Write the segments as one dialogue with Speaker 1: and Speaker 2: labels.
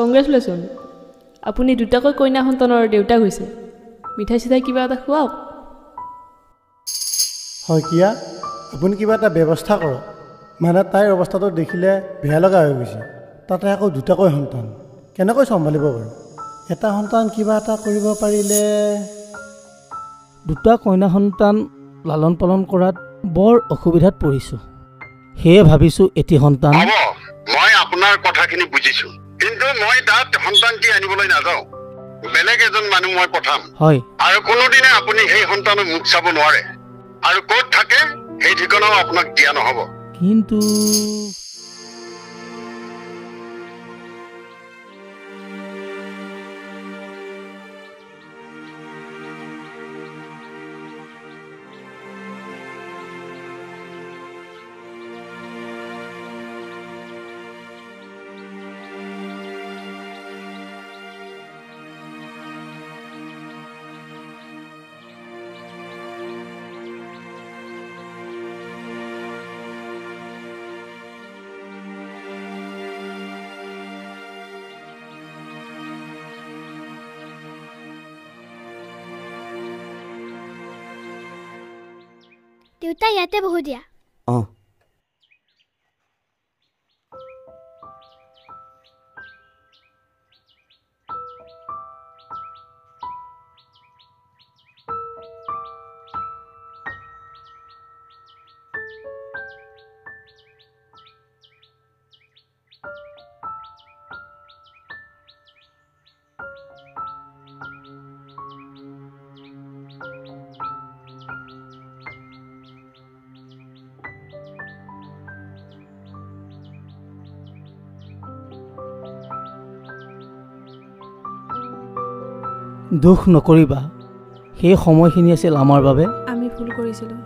Speaker 1: Congratulation, আপুনি দুটাকৈ কন্যা সন্তানৰ দেউতাক হৈছে। মিঠাই চিঠাই কিবা এটা খুৱাওক।
Speaker 2: হয় কিয়া, আপুনি কিবা এটা ব্যৱস্থা কৰক। মানে তাইৰ অৱস্থাটো দেখিলে বেয়া লগা হৈ গৈছে। তাতে আকৌ দুটাকৈ সন্তান, কেনেকৈ চম্ভালিব বাৰু? এটা সন্তান কিবা এটা কৰিব পাৰিলে।
Speaker 3: দুটা কন্যা সন্তান লালন পালন কৰাত বৰ অসুবিধাত পৰিছোঁ। সেয়ে ভাবিছোঁ এটি সন্তান।
Speaker 4: মই আপোনাৰ কথাখিনি বুজিছো, কিন্তু মই তাত সন্তানটি আনিবলৈ নাযাওঁ। বেলেগ এজন মানুহ মই পঠাম।
Speaker 3: হয়।
Speaker 4: আৰু কোনোদিনে আপুনি সেই সন্তানক মুখ চাব নোৱাৰে। আৰু ক'ত থাকে সেই ঠিকনাও আপোনাক দিয়া নহ'ব।
Speaker 3: কিন্তু
Speaker 5: দেউতা ইয়াতে বহু দিয়া।
Speaker 6: অঁ
Speaker 3: দুখ নকৰিবা, সেই সময়খিনি আছিল আমাৰ বাবে।
Speaker 1: আমি ভুল কৰিছিলোঁ,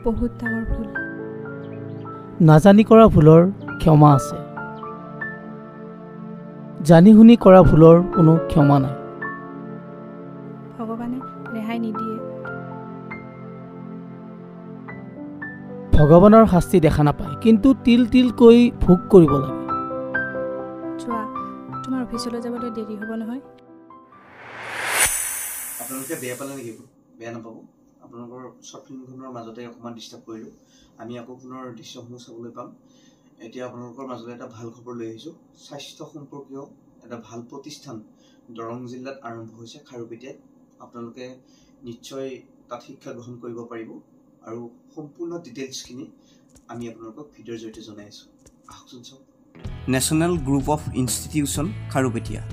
Speaker 1: বহুত ডাঙৰ ভুল।
Speaker 3: নাজানি কৰা ভুলৰ ক্ষমা আছে, জানি শুনি কৰা ভুলৰ কোনো ক্ষমা নাই।
Speaker 1: ভগৱানে ৰেহাই নিদিয়ে।
Speaker 3: ভগৱানৰ শাস্তি দেখা নাপায়, কিন্তু তিল তিলকৈ ভোগ কৰিব লাগে।
Speaker 1: চোৱা, তোমাৰ অফিচলৈ যাবলৈ দেৰি হ'ব নহয়।
Speaker 6: আপোনালোকে বেয়া পালে নেকি? বেয়া নাপাব, আপোনালোকৰ শ্বৰ্ট ফিল্মখনৰ মাজতে অকণমান ডিষ্টাৰ্ব কৰিলোঁ। আমি আকৌ পুনৰ দৃশ্যসমূহ চাবলৈ পাম। এতিয়া আপোনালোকৰ মাজলৈ এটা ভাল খবৰ লৈ আহিছোঁ। স্বাস্থ্য সম্পৰ্কীয় এটা ভাল প্ৰতিষ্ঠান দৰং জিলাত আৰম্ভ হৈছে খাৰুপেটীয়াত। আপোনালোকে নিশ্চয় তাত শিক্ষা গ্ৰহণ কৰিব পাৰিব আৰু সম্পূৰ্ণ ডিটেইলছখিনি আমি আপোনালোকক ভিডিঅ'ৰ জৰিয়তে জনাই আছোঁ। আহকচোন চাওক। National group of institution Kharupetia.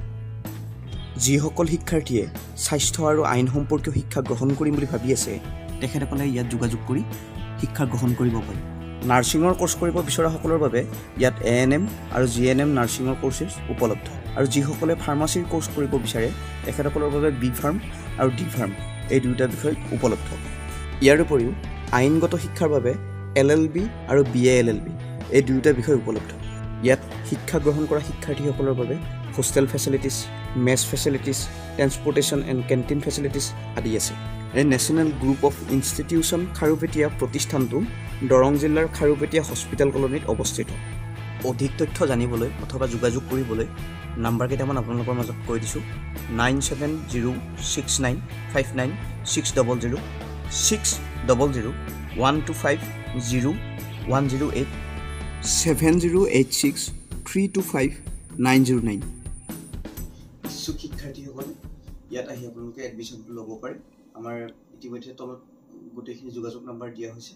Speaker 6: যিসকল শিক্ষাৰ্থীয়ে স্বাস্থ্য আৰু আইন সম্পৰ্কীয় শিক্ষা গ্ৰহণ কৰিম বুলি ভাবি আছে, তেখেতসকলে ইয়াত যোগাযোগ কৰি শিক্ষা গ্ৰহণ কৰিব পাৰে। নাৰ্ছিঙৰ কৰ্চ কৰিব বিচৰাসকলৰ বাবে ইয়াত ANM আৰু GNM নাৰ্ছিঙৰ কৰ্চেছ উপলব্ধ। আৰু যিসকলে ফাৰ্মাচীৰ কৰ্চ কৰিব বিচাৰে, তেখেতসকলৰ বাবে B ফাৰ্ম আৰু D ফাৰ্ম এই দুয়োটা বিষয় উপলব্ধ। ইয়াৰ উপৰিও আইনগত শিক্ষাৰ বাবে LLB আৰু BA LLB এই দুয়োটা বিষয় উপলব্ধ। ইয়াত শিক্ষা গ্ৰহণ কৰা শিক্ষাৰ্থীসকলৰ বাবে hostel facilities, mess facilities, transportation and canteen facilities আদি আছে। এই national group of institution Kharupetia প্ৰতিষ্ঠানটো দৰং জিলাৰ খাৰুপেটীয়া হস্পিটেল কলনীত অৱস্থিত। অধিক তথ্য জানিবলৈ অথবা যোগাযোগ কৰিবলৈ নাম্বাৰ কেইটামান আপোনালোকৰ মাজত কৈ দিছোঁ। 9706959600 60012500108 7086325909। ইচ্ছুক শিক্ষাৰ্থীসকলে ইয়াত আহি আপোনালোকে এডমিশ্যনটো ল'ব পাৰে। আমাৰ ইতিমধ্যে তলত গোটেইখিনি যোগাযোগ নাম্বাৰ দিয়া হৈছে,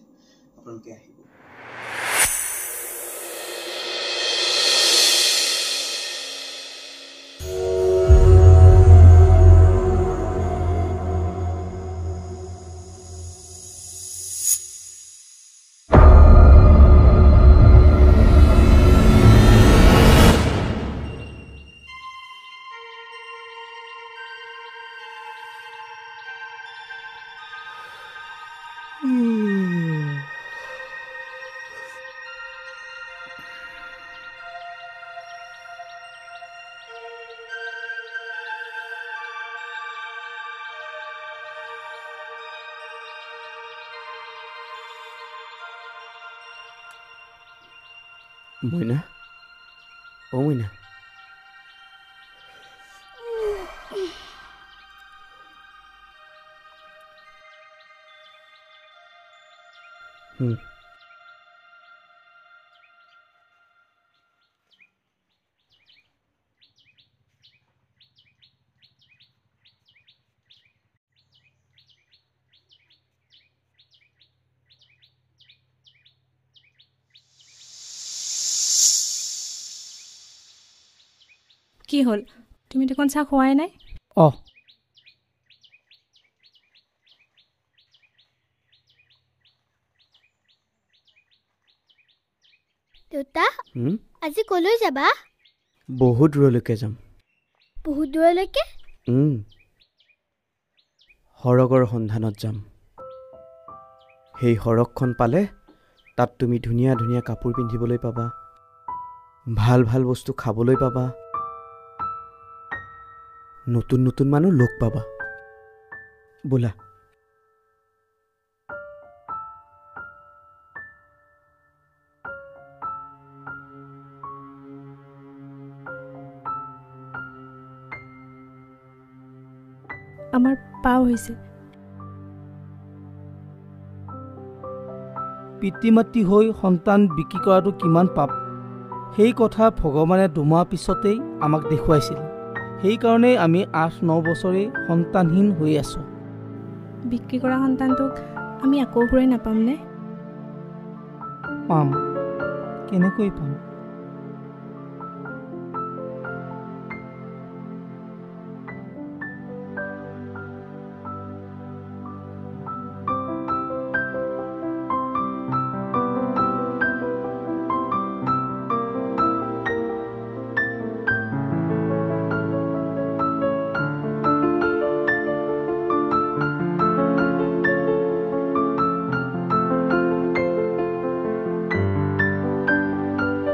Speaker 6: আপোনালোকে আহিব। মইনা, অ' মইনা,
Speaker 5: কি হ'ল তুমি দেখোন চাহ খোৱাই নাই
Speaker 3: অঁ
Speaker 7: দেউতা আজি কলৈ যাবা
Speaker 8: বহুত দূৰলৈকে যাম
Speaker 7: বহুত দূৰলৈকে
Speaker 8: সৰগৰ সন্ধানত যাম সেই সৰগখন পালে তাত তুমি ধুনীয়া ধুনীয়া কাপোৰ পিন্ধিবলৈ পাবা ভাল ভাল বস্তু খাবলৈ পাবা নতুন নতুন মানুহ লগ পাবা ব'লা
Speaker 5: আমাৰ পাও হৈছে
Speaker 3: পিতৃ মাতৃ হৈ সন্তান বিক্ৰী কৰাটো কিমান পাপ সেই কথা ভগৱানে দুমাহ পিছতেই আমাক দেখুৱাইছিল সেইকাৰণেই আমি 8-9 বছৰেই সন্তানহীন হৈ আছোঁ
Speaker 5: বিক্ৰী কৰা সন্তানটোক আমি আকৌ ঘূৰাই নাপামনে
Speaker 3: পাম কেনেকৈ পাম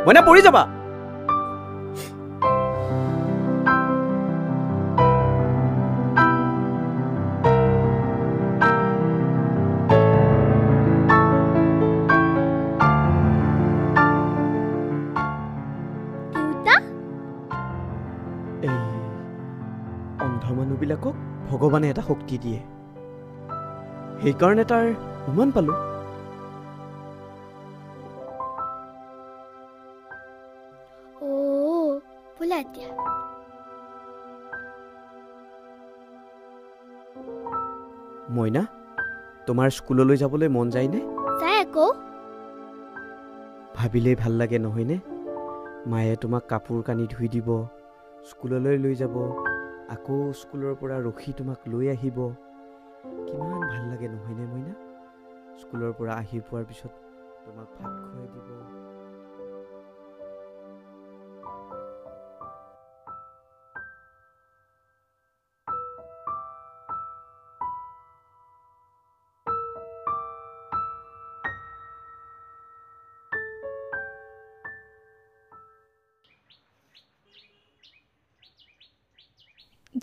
Speaker 8: মইনা পৰি যাবা এই অন্ধ মানুহবিলাকক ভগৱানে এটা শক্তি দিয়ে সেইকাৰণে তাৰ ইমান পালো মইনা তোমাৰ স্কুললৈ যাবলৈ মন যায়নে
Speaker 7: যায় আকৌ
Speaker 8: ভাবিলেই ভাল লাগে নহয়নে মায়ে তোমাক কাপোৰ কানি ধুই দিব স্কুললৈ লৈ যাব আকৌ স্কুলৰ পৰা ৰখি তোমাক লৈ আহিব কিমান ভাল লাগে নহয়নে মইনা স্কুলৰ পৰা আহি পোৱাৰ পিছত তোমাক ভাত খুৱাই দিব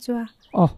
Speaker 5: যোৱা
Speaker 3: অঁ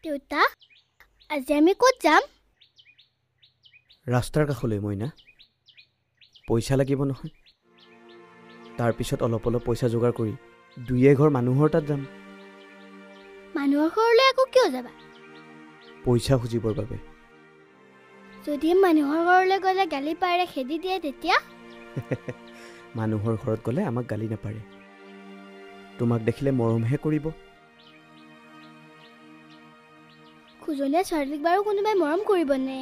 Speaker 7: দেউতা আজি আমি ক'ত যাম
Speaker 8: ৰাস্তাৰ কাষলৈ মইনা পইচা লাগিব নহয় তাৰপিছত অলপ অলপ পইচা যোগাৰ কৰি দুই এঘৰ মানুহৰ তাত যাম
Speaker 7: মানুহৰ ঘৰলৈ আকৌ কিয় যাবা
Speaker 8: পইচা খুজিবৰ বাবে
Speaker 7: যদি মানুহৰ ঘৰলৈ গ'লে গালি পাৰে খেদি দিয়ে তেতিয়া
Speaker 8: মানুহৰ ঘৰত গ'লে আমাক গালি নাপাৰে তোমাক দেখিলে মৰমহে কৰিব
Speaker 7: খুজনীয়া ছোৱালীক বাৰু কোনোবাই মৰম কৰিবনে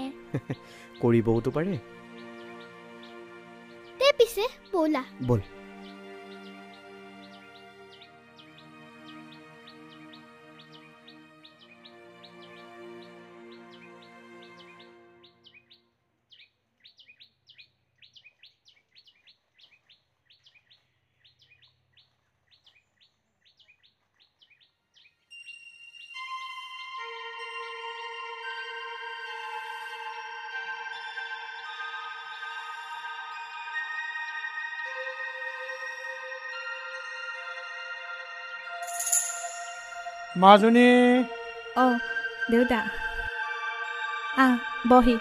Speaker 8: কৰিবওতো পাৰে
Speaker 7: তে পিছে ব'লা
Speaker 8: বল
Speaker 3: মাজনী
Speaker 5: অঁ দেউতা বহি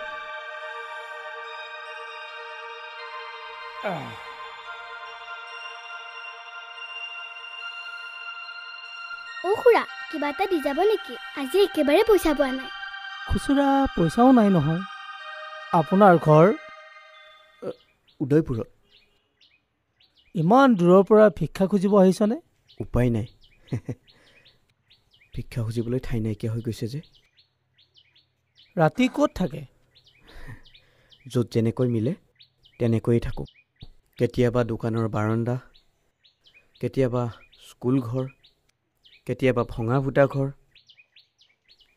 Speaker 7: খুৰা কিবা এটা দি যাব নেকি আজি একেবাৰে পইচা পোৱা নাই
Speaker 3: খুচুৰা পইচাও নাই নহয় আপোনাৰ ঘৰ
Speaker 8: উদয়পুৰত
Speaker 3: ইমান দূৰৰ পৰা ভিক্ষা খুজিব আহিছনে
Speaker 8: উপায় নাই ভিক্ষা খুজিবলৈ ঠাই নাইকিয়া হৈ গৈছে যে
Speaker 3: ৰাতি ক'ত থাকে
Speaker 8: য'ত যেনেকৈ মিলে তেনেকৈয়ে থাকোঁ কেতিয়াবা দোকানৰ বাৰাণ্ডা কেতিয়াবা স্কুল ঘৰ কেতিয়াবা ভঙা ফুটা ঘৰ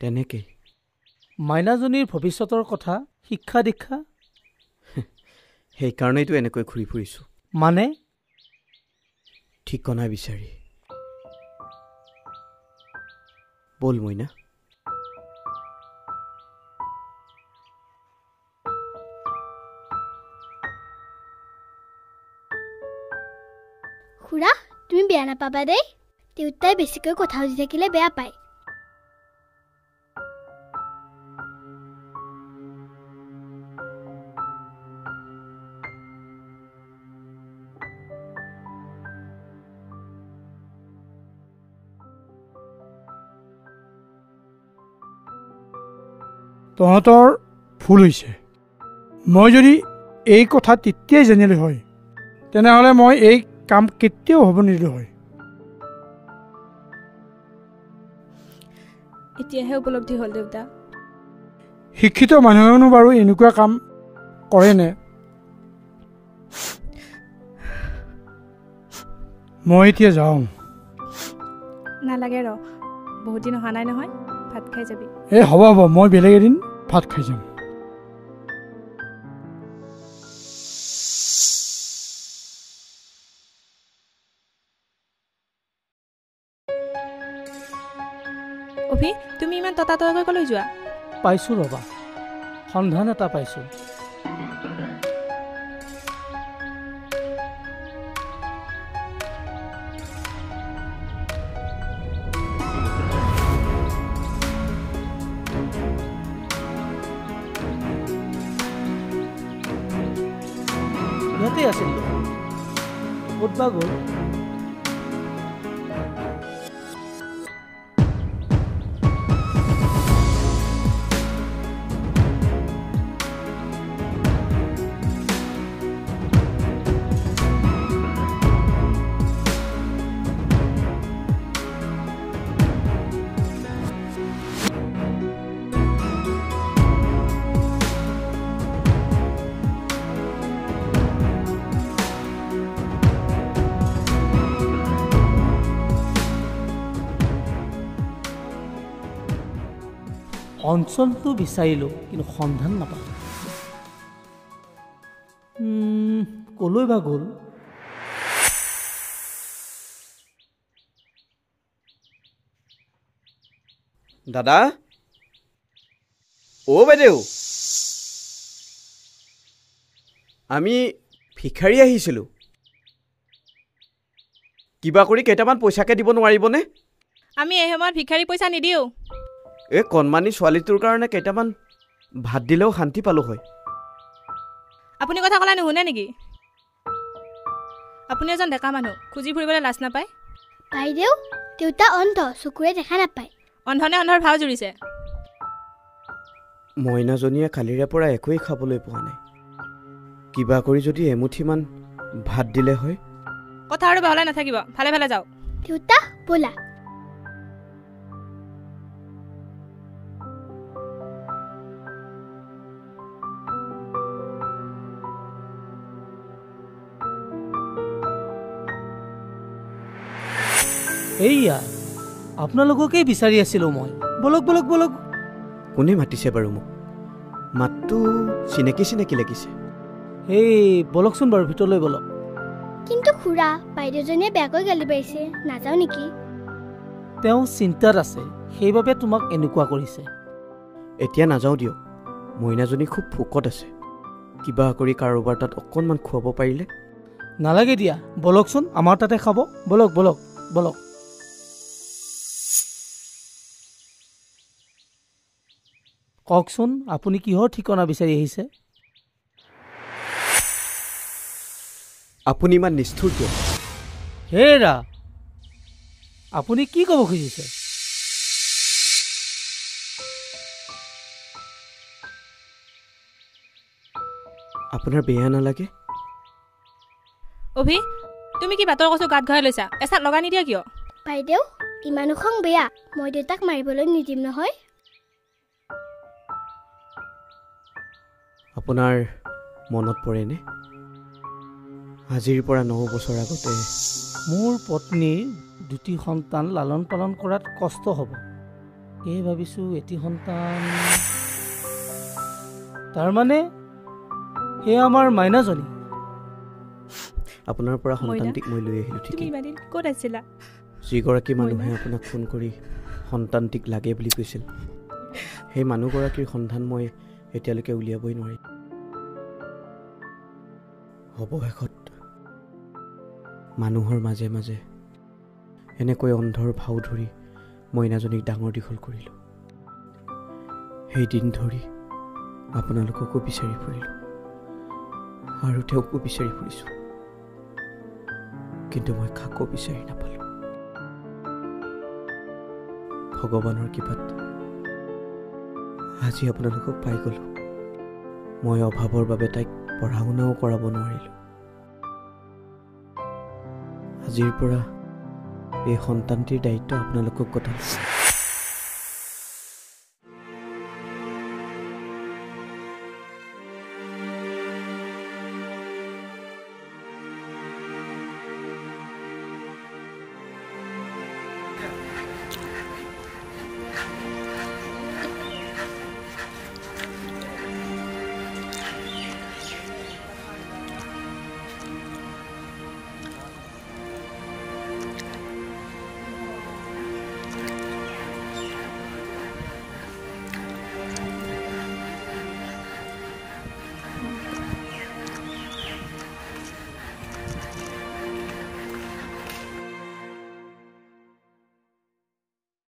Speaker 8: তেনেকেই
Speaker 3: মাইনাজনীৰ ভৱিষ্যতৰ কথা শিক্ষা দীক্ষা
Speaker 8: সেইকাৰণেইতো এনেকৈ ঘূৰি ফুৰিছোঁ
Speaker 3: মানে
Speaker 8: ঠিকনা বিচাৰি বল মইনা
Speaker 7: খুৰা তুমি বেয়া নাপাবা দেই দেউতাই বেছিকৈ কথা সুধি থাকিলে বেয়া পায়
Speaker 9: তহঁতৰ ভুল হৈছে মই যদি এই কথা তেতিয়াই জানিলোঁ হয় তেনেহ'লে মই এই কাম কেতিয়াও হ'ব নিদিলোঁ হয়
Speaker 5: এতিয়াহে উপলব্ধি হ'ল দেউতা
Speaker 9: শিক্ষিত মানুহেনো বাৰু এনেকুৱা কাম কৰেনে মই এতিয়া যাওঁ
Speaker 5: নালাগে ৰ বহুত দিন অহা নাই নহয় ভাত খাই যাবি
Speaker 9: এই হ'ব মই বেলেগ এদিন ভাত খাই যাম
Speaker 5: অভি তুমি ইমান ততাতয়াকৈ কলৈ যোৱা
Speaker 3: পাইছোঁ ৰবা সন্ধান এটা পাইছোঁ ইয়াতে আছিল ক'ত বা গ'ল অঞ্চলটো বিচাৰিলোঁ কিন্তু সন্ধান নাপালোঁ ক'লৈ বা গ'ল
Speaker 8: দাদা অ' বাইদেউ আমি ভিক্ষাৰী আহিছিলোঁ কিবা কৰি কেইটামান পইচাকে দিব নোৱাৰিবনে
Speaker 5: আমি এই সময়ত ভিক্ষাৰী পইচা নিদিওঁ
Speaker 8: এই কণমানি ছোৱালীটোৰ কাৰণে কেইটামান ভাত দিলেও শান্তি পালোঁ হয়।
Speaker 5: আপুনি কথা ক'লে নুশুনে নেকি? আপুনি এজন ডেকা মানুহ, খুজি ফুৰিবলৈ লাজ নাপায়?
Speaker 7: বাইদেউ দেউতা অন্ধ, চকুৰে দেখা নাপায়।
Speaker 5: অন্ধনে অন্ধৰ ভাও জুৰিছে।
Speaker 8: মইনাজনীয়ে কালিৰে পৰা একোৱেই খাবলৈ পোৱা নাই। কিবা কৰি যদি এমুঠিমান ভাত দিলে হয়।
Speaker 5: কথা আৰু বহলাই নাথাকিব, ভালে ভালে যাওক।
Speaker 7: দেউতা ব'লা।
Speaker 3: এইয়া আপোনালোককেই বিচাৰি আছিলোঁ মই। বলক বলক বলক।
Speaker 8: কোনে মাতিছে বাৰু মোক? মাতটো চিনাকি চিনাকি লাগিছে।
Speaker 3: এই বলকচোন বাৰু ভিতৰলৈ বলক।
Speaker 7: কিন্তু খুৰা বাইদেউজনীয়ে বেয়াকৈ গালি পাৰিছে, নাযাওঁ নেকি?
Speaker 3: তেওঁ চিন্তাত আছে, সেইবাবে তোমাক এনেকুৱা কৰিছে।
Speaker 8: এতিয়া নাযাওঁ দিয়ক, মইনাজনী খুব ভোকত আছে। কিবা কৰি কাৰোবাৰ তাত অকণমান খুৱাব পাৰিলে।
Speaker 3: নালাগে দিয়া, বলকচোন আমাৰ তাতে খাব। বলক বলক বলক। কওকচোন আপুনি কিহৰ ঠিকনা বিচাৰি আহিছে?
Speaker 8: আপুনি ইমান নিষ্ঠুৰ কিয়?
Speaker 3: হেৰা, আপুনি কি ক'ব খুজিছে?
Speaker 8: আপোনাৰ বেয়া নালাগে?
Speaker 5: অভি, তুমি কি বাটৰ কচু গাত ঘৰাই লৈছা? এচাত লগাই নিদিয়া কিয়?
Speaker 7: বাইদেউ ইমানো খং বেয়া, মই দেউতাক মাৰিবলৈ নিদিম নহয়।
Speaker 8: আপোনাৰ মনত পৰেনে? আজিৰ পৰা 9 বছৰ আগতে
Speaker 3: মোৰ পত্নীৰ 2টি সন্তান লালন পালন কৰাত কষ্ট হ'ব। এই ভাবিছোঁ এটি সন্তান, তাৰমানে সেয়া আমাৰ মাইনাজনী।
Speaker 8: আপোনাৰ পৰা সন্তানটিক মই লৈ আহিলোঁ ঠিকেই।
Speaker 5: ক'ত আছিলা?
Speaker 8: যিগৰাকী মানুহে আপোনাক ফোন কৰি সন্তানটিক লাগে বুলি কৈছিল, সেই মানুহগৰাকীৰ সন্ধান মই এতিয়ালৈকে উলিয়াবই নোৱাৰি। অৱশেষত মানুহৰ মাজে মাজে এনেকৈ অন্ধৰ ভাও ধৰি মইনাজনীক ডাঙৰ দীঘল কৰিলোঁ। সেইদিন ধৰি আপোনালোককো বিচাৰি ফুৰিলোঁ আৰু তেওঁকো বিচাৰি ফুৰিছোঁ, কিন্তু মই কাকো বিচাৰি নাপালোঁ। ভগৱানৰ কৃপাত আজি আপোনালোকক পাই গ'লোঁ। মই অভাৱৰ বাবে তাইক পঢ়া শুনাও কৰাব নোৱাৰিলোঁ। আজিৰ পৰা এই সন্তানটিৰ দায়িত্ব আপোনালোকক গতাইছোঁ।